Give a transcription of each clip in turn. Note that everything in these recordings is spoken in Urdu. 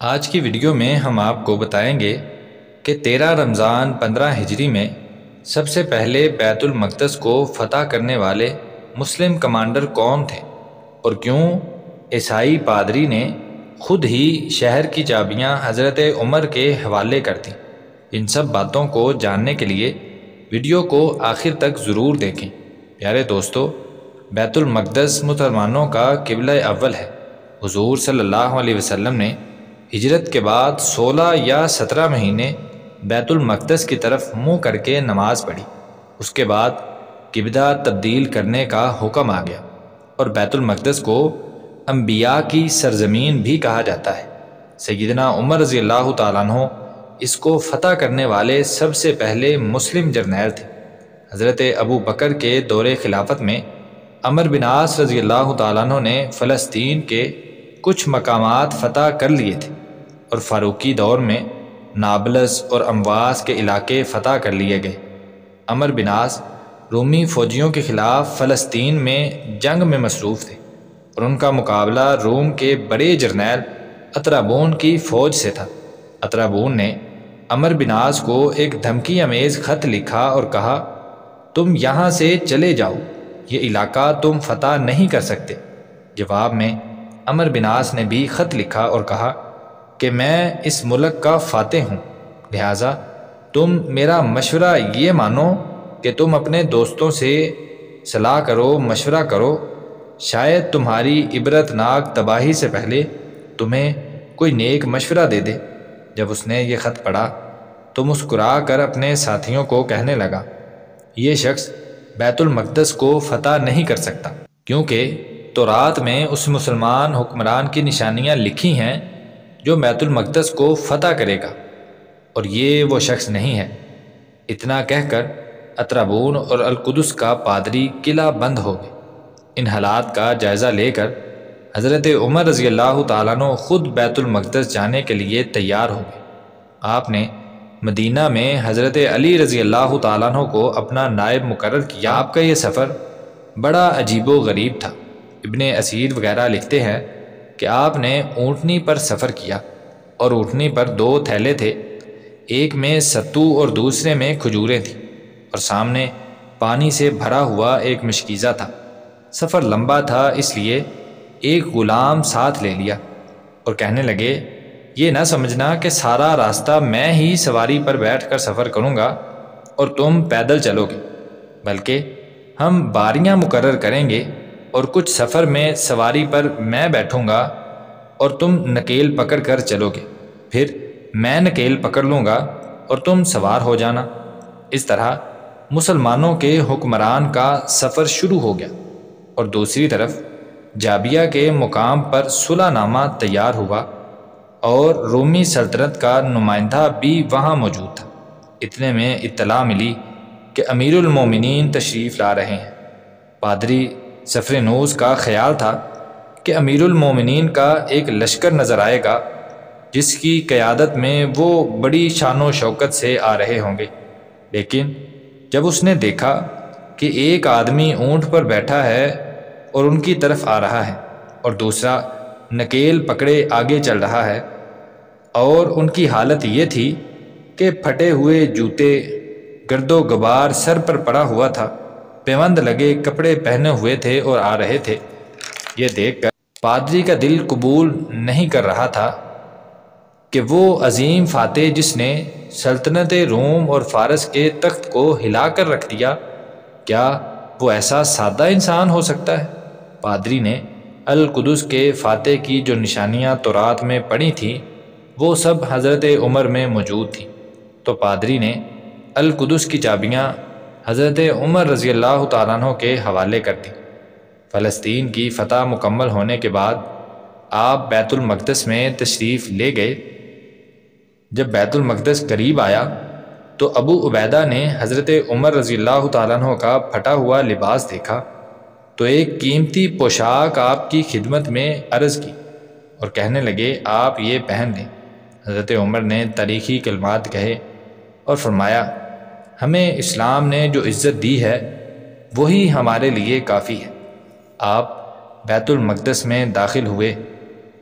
آج کی ویڈیو میں ہم آپ کو بتائیں گے کہ 13 رمضان 15 ہجری میں سب سے پہلے بیت المقدس کو فتح کرنے والے مسلم کمانڈر کون تھے اور کیوں عیسائی پادری نے خود ہی شہر کی چابیاں حضرت عمر کے حوالے کر دیں۔ ان سب باتوں کو جاننے کے لیے ویڈیو کو آخر تک ضرور دیکھیں۔ پیارے دوستو، بیت المقدس مسلمانوں کا قبلہ اول ہے۔ حضور صلی اللہ علیہ وسلم نے ہجرت کے بعد 16 یا 17 مہینے بیت المقدس کی طرف منہ کر کے نماز پڑھی۔ اس کے بعد قبلہ تبدیل کرنے کا حکم آ گیا اور بیت المقدس کو انبیاء کی سرزمین بھی کہا جاتا ہے۔ سیدنا عمر رضی اللہ تعالیٰ عنہ اس کو فتح کرنے والے سب سے پہلے مسلم جرنیل تھے۔ حضرت ابو بکر کے دور خلافت میں عمرو بن عاص رضی اللہ تعالیٰ عنہ نے فلسطین کے کچھ مقامات فتح کر لیے تھے اور فاروقی دور میں نابلس اور امواس کے علاقے فتح کر لیے گئے۔ عمرو بن عاص رومی فوجیوں کے خلاف فلسطین میں جنگ میں مصروف تھے اور ان کا مقابلہ روم کے بڑے جرنیل اطرابون کی فوج سے تھا۔ اطرابون نے عمرو بن عاص کو ایک دھمکی آمیز خط لکھا اور کہا، تم یہاں سے چلے جاؤ، یہ علاقہ تم فتح نہیں کر سکتے۔ جواب میں عمرو بن عاص نے بھی خط لکھا اور کہا کہ میں اس ملک کا فاتح ہوں، لہٰذا تم میرا مشورہ یہ مانو کہ تم اپنے دوستوں سے صلاح کرو، مشورہ کرو، شاید تمہاری عبرتناک تباہی سے پہلے تمہیں کوئی نیک مشورہ دے دے۔ جب اس نے یہ خط پڑھا تو مسکرا کر اپنے ساتھیوں کو کہنے لگا، یہ شخص بیت المقدس کو فتح نہیں کر سکتا، کیونکہ تورات میں اس مسلمان حکمران کی نشانیاں لکھی ہیں جو بیت المقدس کو فتح کرے گا، اور یہ وہ شخص نہیں ہے۔ اتنا کہہ کر اطرابون اور القدس کا پادری قلعہ بند ہو گئے۔ ان حالات کا جائزہ لے کر حضرت عمر رضی اللہ تعالیٰ عنہ خود بیت المقدس جانے کے لیے تیار ہو گئے۔ آپ نے مدینہ میں حضرت علی رضی اللہ تعالیٰ عنہ کو اپنا نائب مقرر کیا۔ آپ کا یہ سفر بڑا عجیب و غریب تھا۔ ابن اسیر وغیرہ لکھتے ہیں کہ آپ نے اونٹنی پر سفر کیا اور اونٹنی پر 2 تھیلے تھے، ایک میں ستو اور دوسرے میں کھجوریں تھیں، اور سامنے پانی سے بھرا ہوا ایک مشکیزہ تھا۔ سفر لمبا تھا، اس لیے ایک غلام ساتھ لے لیا اور کہنے لگے، یہ نہ سمجھنا کہ سارا راستہ میں ہی سواری پر بیٹھ کر سفر کروں گا اور تم پیدل چلو گے، بلکہ ہم باریاں مقرر کریں گے اور کچھ سفر میں سواری پر میں بیٹھوں گا اور تم نکیل پکڑ کر چلو گے، پھر میں نکیل پکڑ لوں گا اور تم سوار ہو جانا۔ اس طرح مسلمانوں کے حکمران کا سفر شروع ہو گیا، اور دوسری طرف جابیہ کے مقام پر صلح نامہ تیار ہوا اور رومی سلطنت کا نمائندہ بھی وہاں موجود تھا۔ اتنے میں اطلاع ملی کہ امیر المومنین تشریف لا رہے ہیں۔ پادری سفرینوس کا خیال تھا کہ امیر المومنین کا ایک لشکر نظر آئے گا جس کی قیادت میں وہ بڑی شان و شوکت سے آ رہے ہوں گے، لیکن جب اس نے دیکھا کہ ایک آدمی اونٹ پر بیٹھا ہے اور ان کی طرف آ رہا ہے اور دوسرا نکیل پکڑے آگے چل رہا ہے، اور ان کی حالت یہ تھی کہ پھٹے ہوئے جوتے، گرد و غبار سر پر پڑا ہوا تھا، پیوند لگے کپڑے پہنے ہوئے تھے اور آ رہے تھے، یہ دیکھ کر پادری کا دل قبول نہیں کر رہا تھا کہ وہ عظیم فاتح جس نے سلطنت روم اور فارس کے تخت کو ہلا کر رکھ دیا، کیا وہ ایسا سادہ انسان ہو سکتا ہے؟ پادری نے القدس کے فاتح کی جو نشانیاں تورات میں پڑھی تھیں وہ سب حضرت عمر میں موجود تھیں، تو پادری نے القدس کی چابیاں حضرت عمر رضی اللہ تعالیٰ عنہ کے حوالے کر دیں۔ فلسطین کی فتح مکمل ہونے کے بعد آپ بیت المقدس میں تشریف لے گئے۔ جب بیت المقدس قریب آیا تو ابو عبیدہ نے حضرت عمر رضی اللہ تعالیٰ عنہ کا پھٹا ہوا لباس دیکھا تو ایک قیمتی پوشاک آپ کی خدمت میں عرض کی اور کہنے لگے، آپ یہ پہن لیں۔ حضرت عمر نے تاریخی کلمات کہے اور فرمایا، ہمیں اسلام نے جو عزت دی ہے وہی ہمارے لیے کافی ہے۔ آپ بیت المقدس میں داخل ہوئے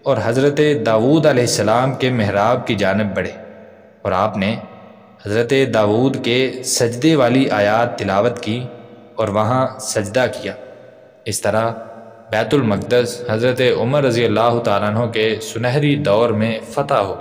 اور حضرت داؤد علیہ السلام کے محراب کی جانب بڑھے، اور آپ نے حضرت داؤد کے سجدے والی آیات تلاوت کی اور وہاں سجدہ کیا۔ اس طرح بیت المقدس حضرت عمر رضی اللہ تعالیٰ عنہ کے سنہری دور میں فتح ہو